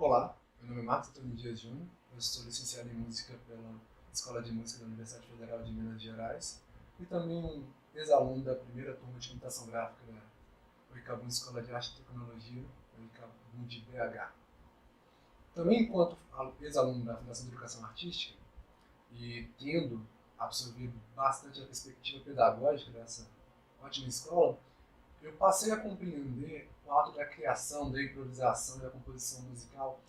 Olá, meu nome é Marcos Antônio Dias Júnior, eu sou licenciado em Música pela Escola de Música da Universidade Federal de Minas Gerais e também um ex-aluno da primeira turma de computação gráfica da Unicabum Escola de Arte e Tecnologia, Unicabum de BH. Também, enquanto ex-aluno da Fundação de Educação Artística e tendo absorvido bastante a perspectiva pedagógica dessa ótima escola, eu passei a compreender o ato da criação, da improvisação e da composição musical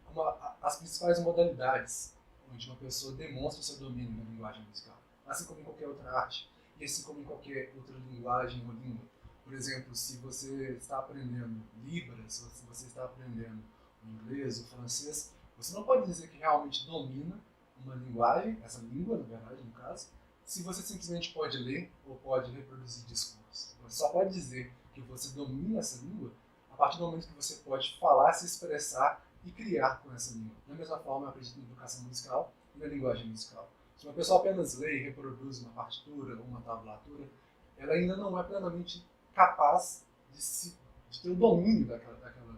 como as principais modalidades onde uma pessoa demonstra o seu domínio na linguagem musical, assim como em qualquer outra arte e assim como em qualquer outra linguagem ou língua. Por exemplo, se você está aprendendo Libras, ou se você está aprendendo o inglês, o francês, você não pode dizer que realmente domina uma linguagem, essa língua, na verdade, no caso, se você simplesmente pode ler ou pode reproduzir discursos. Você só pode dizer que você domina essa língua a partir do momento que você pode falar, se expressar e criar com essa língua. Da mesma forma, eu acredito na educação musical e na linguagem musical. Se uma pessoa apenas lê e reproduz uma partitura ou uma tablatura, ela ainda não é plenamente capaz de ter o domínio daquela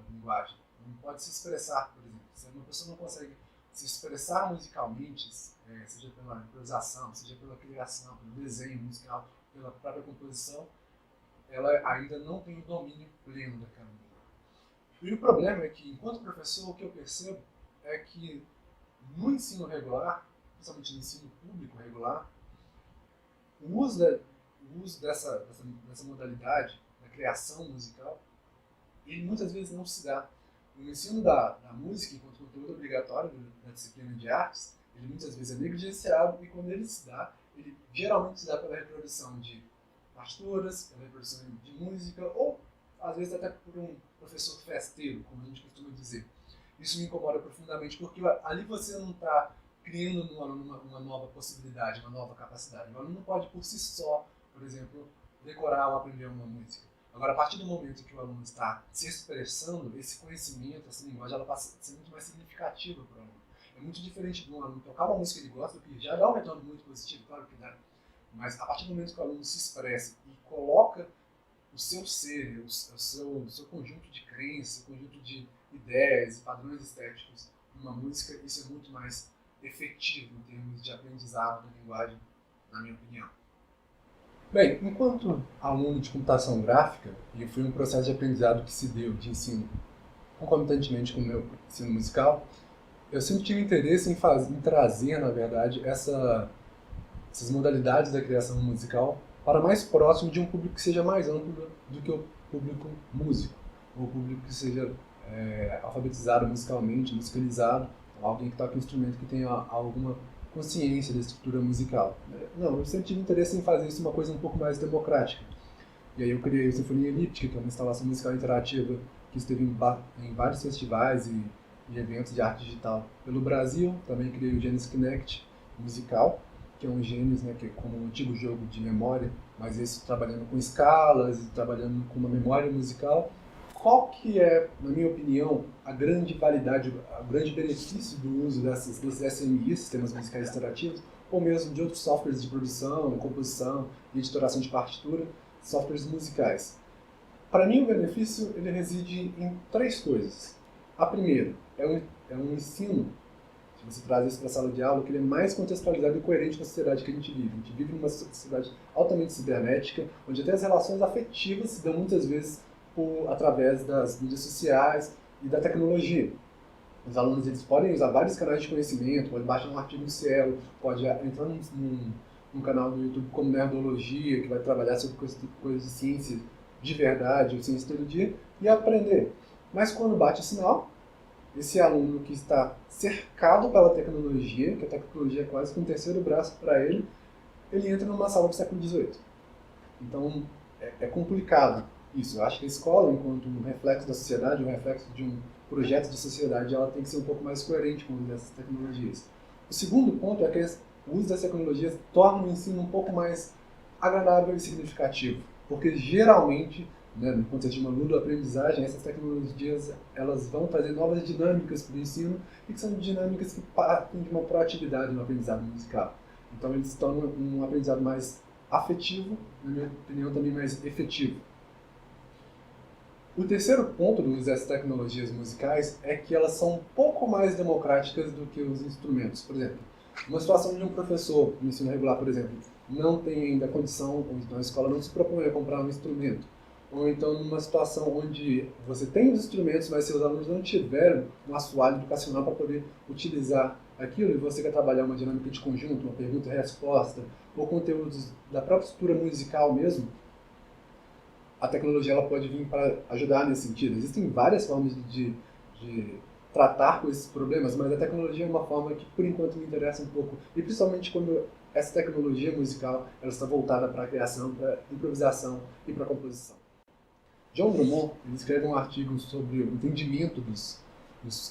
linguagem. Não pode se expressar, por exemplo. Se uma pessoa não consegue se expressar musicalmente, seja pela improvisação, seja pela criação, pelo desenho musical, pela própria composição, ela ainda não tem o domínio pleno daquela língua. E o problema é que, enquanto professor, o que eu percebo é que no ensino regular, principalmente no ensino público regular, o uso dessa modalidade, da criação musical, ele muitas vezes não se dá. O ensino da música, enquanto conteúdo obrigatório da disciplina de artes, ele muitas vezes é negligenciado e quando ele se dá, ele geralmente se dá pela reprodução de partituras, pela reprodução de música ou às vezes até por um professor festeiro, como a gente costuma dizer. Isso me incomoda profundamente porque ali você não está criando no aluno uma nova possibilidade, uma nova capacidade. O aluno não pode por si só, por exemplo, decorar ou aprender uma música. Agora, a partir do momento que o aluno está se expressando, esse conhecimento, essa linguagem, ela passa a ser muito mais significativa para o aluno. É muito diferente do aluno tocar uma música que ele gosta, que já dá um retorno muito positivo, claro que dá. Mas a partir do momento que o aluno se expressa e coloca o seu ser, o seu conjunto de crenças, o conjunto de ideias e padrões estéticos numa música, isso é muito mais efetivo em termos de aprendizado da linguagem, na minha opinião. Bem, enquanto aluno de computação gráfica, e foi um processo de aprendizado que se deu de ensino concomitantemente com o meu ensino musical, eu sempre tive interesse em trazer, na verdade, essas modalidades da criação musical para mais próximo de um público que seja mais amplo do que o público músico, ou o público que seja alfabetizado musicalmente, musicalizado, alguém que toca um instrumento que tenha alguma consciência da estrutura musical. Não, eu sempre tive interesse em fazer isso uma coisa um pouco mais democrática. E aí eu criei a Sinfonia Elíptica, que é uma instalação musical interativa que esteve em vários festivais e eventos de arte digital pelo Brasil. Também criei o Genesis Kinect musical, que é um Genesis, né, que é como um antigo jogo de memória, mas esse trabalhando com escalas e trabalhando com uma memória musical. Qual que é, na minha opinião, a grande validade, o grande benefício do uso desses SMIs, sistemas musicais interativos, ou mesmo de outros softwares de produção, composição e editoração de partitura, softwares musicais? Para mim, o benefício ele reside em três coisas. A primeira é um ensino, se você traz isso para a sala de aula, que ele é mais contextualizado e coerente com a sociedade que a gente vive. A gente vive numa sociedade altamente cibernética, onde até as relações afetivas se dão muitas vezes através das mídias sociais e da tecnologia. Os alunos eles podem usar vários canais de conhecimento, podem baixar um artigo do Cielo, pode entrar num canal do YouTube como Nerdologia, que vai trabalhar sobre coisas de ciência de verdade, ou ciência todo dia, e aprender. Mas quando bate o sinal, esse aluno que está cercado pela tecnologia, que a tecnologia é quase que um terceiro braço para ele, ele entra numa sala do século XVIII. Então, é complicado isso. Eu acho que a escola, enquanto um reflexo da sociedade, um reflexo de um projeto de sociedade, ela tem que ser um pouco mais coerente com essas tecnologias. O segundo ponto é que o uso das tecnologias torna o ensino um pouco mais agradável e significativo, porque geralmente, né, no contexto de uma ludo-aprendizagem, essas tecnologias elas vão trazer novas dinâmicas para o ensino e que são dinâmicas que partem de uma proatividade no aprendizado musical. Então eles se tornam um aprendizado mais afetivo, na minha opinião também mais efetivo. O terceiro ponto do uso dessas tecnologias musicais é que elas são um pouco mais democráticas do que os instrumentos. Por exemplo, uma situação de um professor no ensino regular, por exemplo, não tem ainda condição, ou então a escola não se propõe a comprar um instrumento. Ou então numa situação onde você tem os instrumentos, mas seus alunos não tiveram um assoalho educacional para poder utilizar aquilo, e você quer trabalhar uma dinâmica de conjunto, uma pergunta e resposta, ou conteúdos da própria estrutura musical mesmo, a tecnologia ela pode vir para ajudar nesse sentido. Existem várias formas de tratar com esses problemas, mas a tecnologia é uma forma que, por enquanto, me interessa um pouco. E principalmente quando essa tecnologia musical ela está voltada para a criação, para a improvisação e para a composição. John Drummond ele escreve um artigo sobre o entendimento dos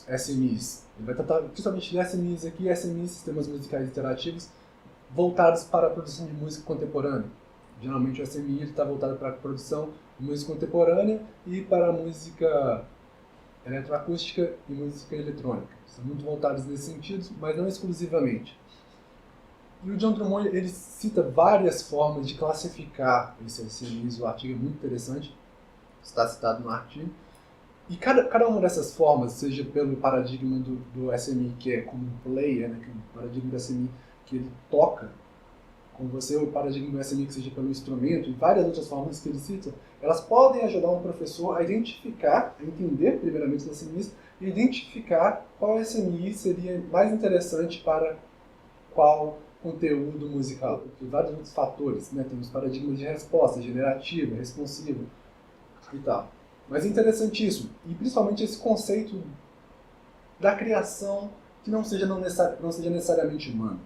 SMIs. Ele vai tratar principalmente de SMIs aqui, SMIs, sistemas musicais interativos, voltados para a produção de música contemporânea. Geralmente o SMI está voltado para a produção de música contemporânea e para a música eletroacústica e música eletrônica. São muito voltados nesse sentido, mas não exclusivamente. E o John Drummond ele cita várias formas de classificar esses SMIs, o artigo é muito interessante, está citado no artigo. E cada uma dessas formas, seja pelo paradigma do SMI, que é como um player, né, que é o paradigma do SMI, que ele toca com você, o paradigma do SMI, que seja pelo instrumento, e várias outras formas que ele cita, elas podem ajudar um professor a identificar, a entender primeiramente os SMIs, e identificar qual SMI seria mais interessante para qual conteúdo musical. Tem vários outros fatores, né? Tem os paradigmas de resposta, generativa, responsiva e tal. Mas é interessantíssimo, e principalmente esse conceito da criação que não seja necessariamente humana.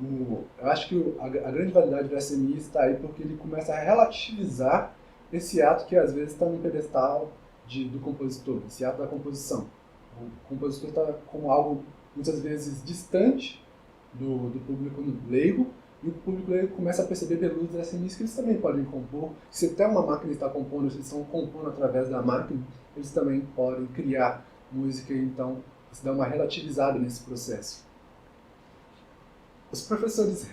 Eu acho que a grande validade do SMI está aí porque ele começa a relativizar esse ato que às vezes está no pedestal do compositor, esse ato da composição. O compositor está como algo muitas vezes distante do público leigo, e o público leigo começa a perceber pelo uso dos SMIs que eles também podem compor. Se até uma máquina está compondo, eles estão compondo através da máquina, eles também podem criar música, e então se dá uma relativizada nesse processo. As professoras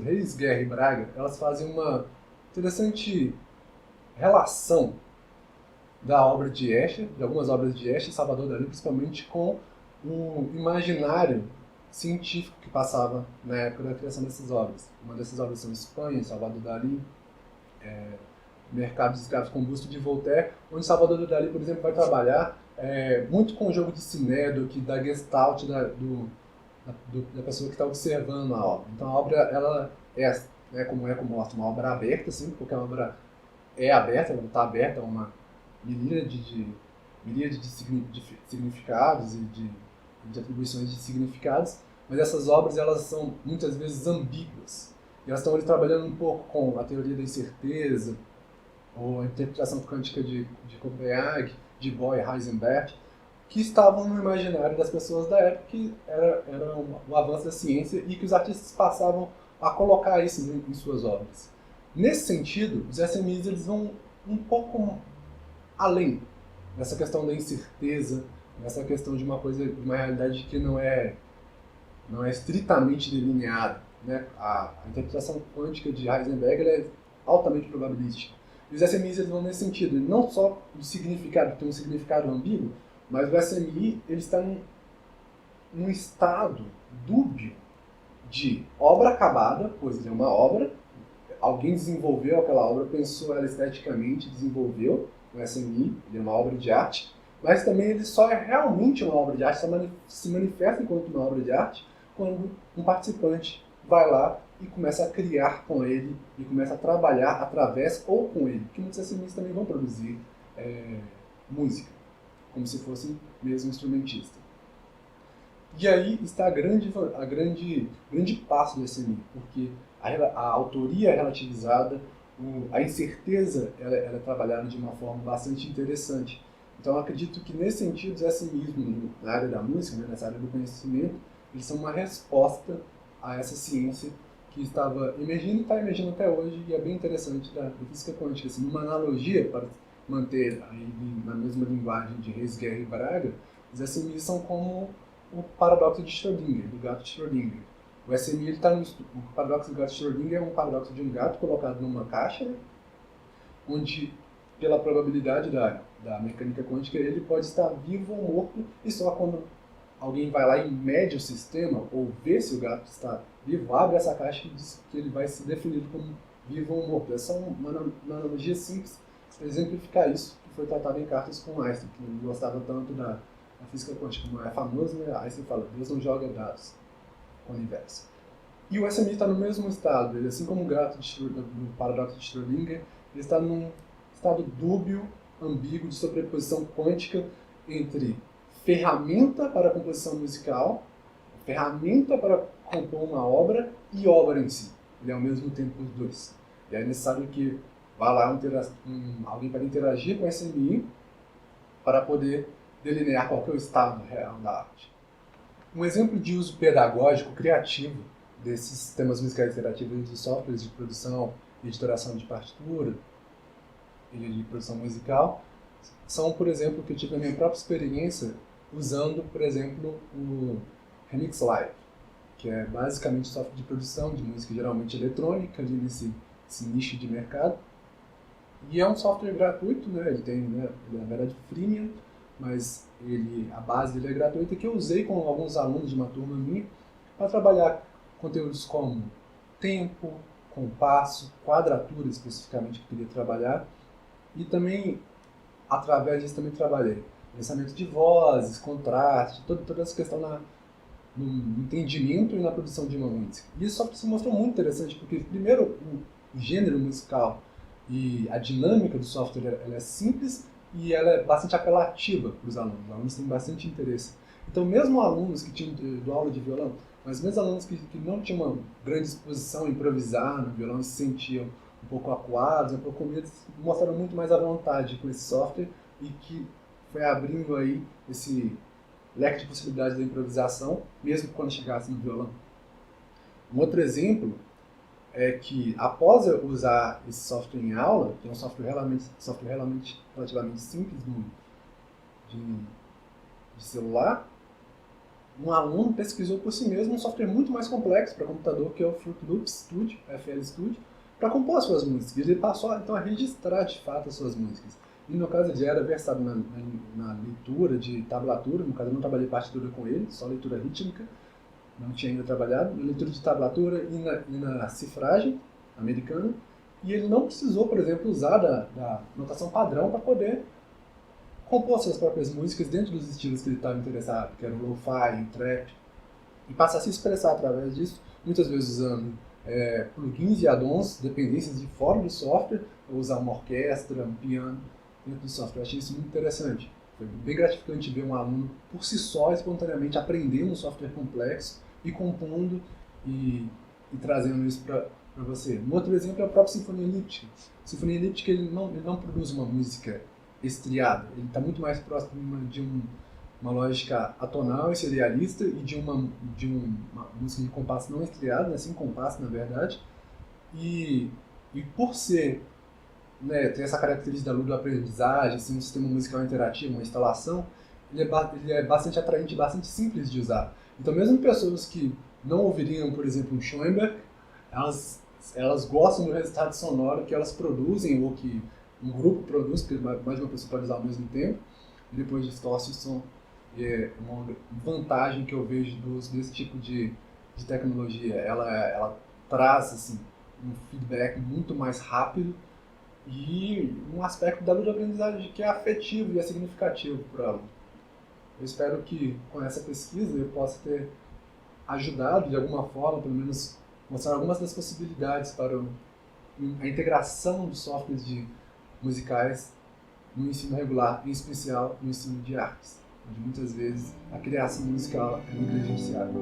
Reis, Guerra e Braga, elas fazem uma interessante relação da obra de Escher, de algumas obras de Escher e Salvador Dalí, principalmente com o imaginário científico que passava na época da criação dessas obras. Uma dessas obras são Espanha, Salvador Dalí, Mercado dos Escravos com Busto de Voltaire, onde Salvador Dalí, por exemplo, vai trabalhar muito com o jogo de Cinédoque, da Gestalt, da pessoa que está observando a obra. Então a obra ela é, né, como o Eco mostra, uma obra aberta, sim, porque a obra é aberta, ela está aberta a uma miríade de significados e de atribuições de significados, mas essas obras elas são muitas vezes ambíguas. E elas estão ali trabalhando um pouco com a teoria da incerteza, ou a interpretação quântica de Copenhague, de Bohr e Heisenberg, que estavam no imaginário das pessoas da época, que era o avanço da ciência e que os artistas passavam a colocar isso em suas obras. Nesse sentido, os SMIs eles vão um pouco além dessa questão da incerteza, dessa questão de uma realidade que não é estritamente delineada, né? A interpretação quântica de Heisenberg ela é altamente probabilística. E os SMIs eles vão nesse sentido, não só do significado, tem um significado ambíguo, mas o SMI ele está num estado dúbio de obra acabada, pois ele é uma obra, alguém desenvolveu aquela obra, pensou ela esteticamente, desenvolveu o SMI, ele é uma obra de arte, mas também ele só é realmente uma obra de arte, se manifesta enquanto uma obra de arte, quando um participante vai lá e começa a criar com ele, e começa a trabalhar através ou com ele, porque muitos SMIs também vão produzir música, como se fosse mesmo instrumentista. E aí está a grande passo do SMI, porque a autoria é relativizada, a incerteza ela é trabalhada de uma forma bastante interessante. Então eu acredito que nesse sentido os SMIs na área da música, né, nessa área do conhecimento, eles são uma resposta a essa ciência que estava emergindo e está emergindo até hoje, e é bem interessante da física quântica. Assim, uma analogia, para manter aí na mesma linguagem de Reis, Guerra e Braga, os SMIs são como o paradoxo de Schrödinger, do gato de Schrödinger. O SMI, o paradoxo do gato de Schrödinger é um paradoxo de um gato colocado numa caixa, né, onde pela probabilidade da mecânica quântica, ele pode estar vivo ou morto, e só quando alguém vai lá e mede o sistema, ou vê se o gato está vivo, abre essa caixa e diz que ele vai ser definido como vivo ou morto. É só uma analogia simples para exemplificar isso, que foi tratado em cartas com Einstein, que não gostava tanto da física quântica. Como é famoso, né? Einstein fala, Deus não joga dados com o universo. E o SMI está no mesmo estado, ele, assim como o gato no paradoxo de Schrödinger, ele está num estado dúbio, ambíguo, de sobreposição quântica entre ferramenta para a composição musical, ferramenta para compor uma obra e obra em si. Ele é ao mesmo tempo os dois. E é necessário que vá lá alguém para interagir com esse SMI para poder delinear qual que é o estado real da arte. Um exemplo de uso pedagógico criativo desses sistemas musicais interativos de softwares de produção e editoração de partitura e de produção musical são, por exemplo, que eu tive na minha própria experiência usando, por exemplo, o Remix Live, que é basicamente software de produção de música geralmente eletrônica, ali nesse nicho de mercado. E é um software gratuito, né? Ele tem, né, ele é na verdade freemium, mas a base dele é gratuita, que eu usei com alguns alunos de uma turma minha para trabalhar conteúdos como tempo, compasso, quadratura especificamente que eu queria trabalhar, e também, através disso, também trabalhei pensamento de vozes, contraste, toda essa questão no entendimento e na produção de uma música. E isso só se mostrou muito interessante, porque, primeiro, o gênero musical e a dinâmica do software ela é simples e ela é bastante apelativa para os alunos. Os alunos têm bastante interesse. Então, mesmo alunos que tinham do aula de violão, mas mesmo alunos que não tinham uma grande exposição a improvisar no violão e se sentiam um pouco acuados, um pouco com medo, mostraram muito mais à vontade com esse software e que foi abrindo aí esse leque de possibilidades da improvisação, mesmo quando chegasse no violão. Um outro exemplo é que, após eu usar esse software em aula, que é um software relativamente simples de celular, um aluno pesquisou por si mesmo um software muito mais complexo para computador, que é o Fruit Loops Studio, FL Studio, para compor as suas músicas. Ele passou então a registrar de fato as suas músicas. E no caso ele era versado na leitura de tablatura, no caso eu não trabalhei partitura com ele, só leitura rítmica, não tinha ainda trabalhado, na leitura de tablatura e na cifragem americana, e ele não precisou, por exemplo, usar da notação padrão para poder compor suas próprias músicas dentro dos estilos que ele estava interessado, que era o lo-fi, o trap, e passar a se expressar através disso, muitas vezes usando plugins e add-ons, dependências de fora do software, ou usar uma orquestra, um piano dentro do software. Eu achei isso muito interessante. Foi bem gratificante ver um aluno, por si só, espontaneamente aprendendo um software complexo e compondo e trazendo isso para você. Um outro exemplo é o próprio Sinfonia Elíptica. Sinfonia Elíptica ele não produz uma música estriada, ele está muito mais próximo de uma lógica atonal e serialista e de uma música de compasso não estriado, né, sem compasso na verdade, e por ser, né, ter essa característica da ludo-aprendizagem, assim, um sistema musical interativo, uma instalação, ele é bastante atraente e bastante simples de usar. Então mesmo pessoas que não ouviriam, por exemplo, um Schoenberg, elas gostam do resultado sonoro que elas produzem ou que um grupo produz, porque mais de uma pessoa pode usar ao mesmo tempo, e depois distorce o som. É uma vantagem que eu vejo do uso desse tipo de tecnologia. Ela traz assim, um feedback muito mais rápido e um aspecto da aprendizagem que é afetivo e é significativo para o aluno. Eu espero que com essa pesquisa eu possa ter ajudado de alguma forma, pelo menos mostrar algumas das possibilidades para a integração dos softwares musicais no ensino regular, em especial no ensino de artes, onde muitas vezes a criação musical é negligenciada.